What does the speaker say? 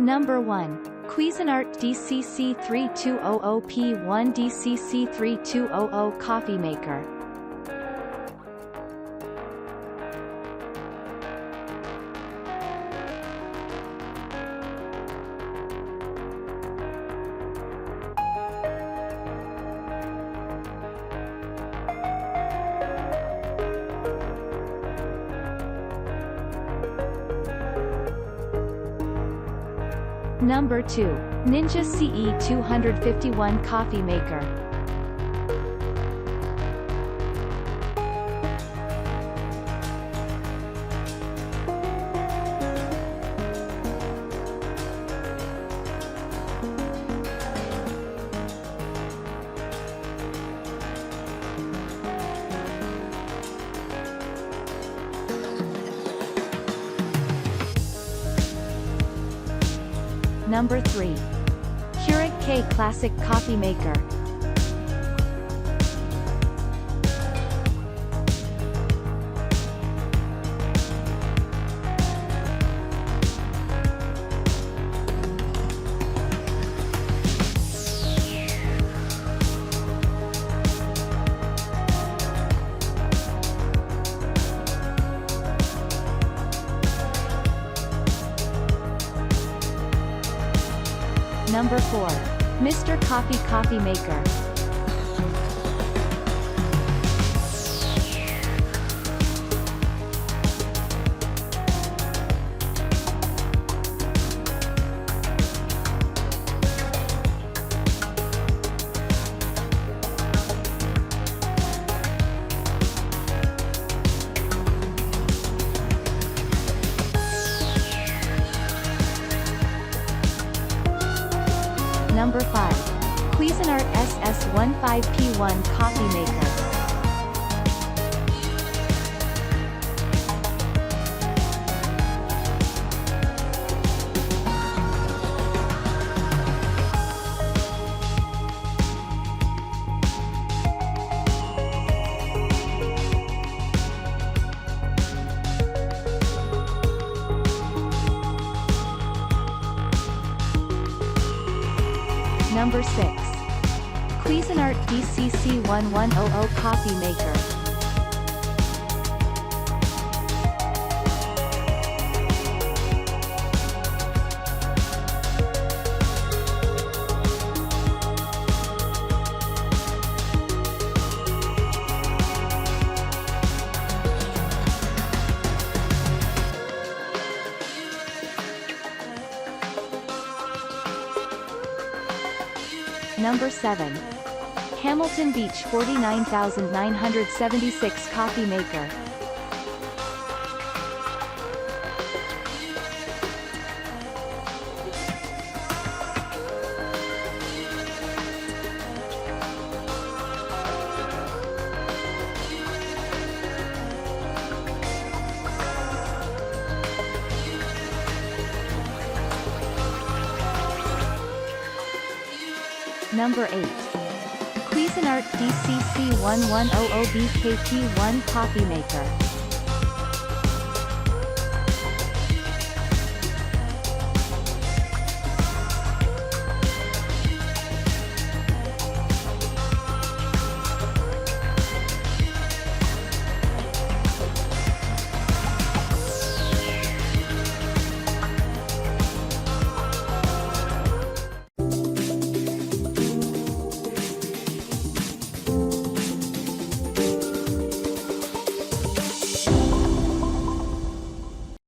Number 1. Cuisinart DCC3200P1 DCC3200 Coffee Maker. Number 2. Ninja CE251 Coffee Maker. Number 3. Keurig K Classic Coffee Maker. Number 4. Mr. Coffee Coffee Maker. Number 5. Cuisinart SS15P1 Coffee Maker. Number 6. Cuisinart DCC1100 Coffee Maker. Number 7. Hamilton Beach 49976 Coffee Maker. Number 8. Cuisinart DCC1100BKP1 Coffee Maker.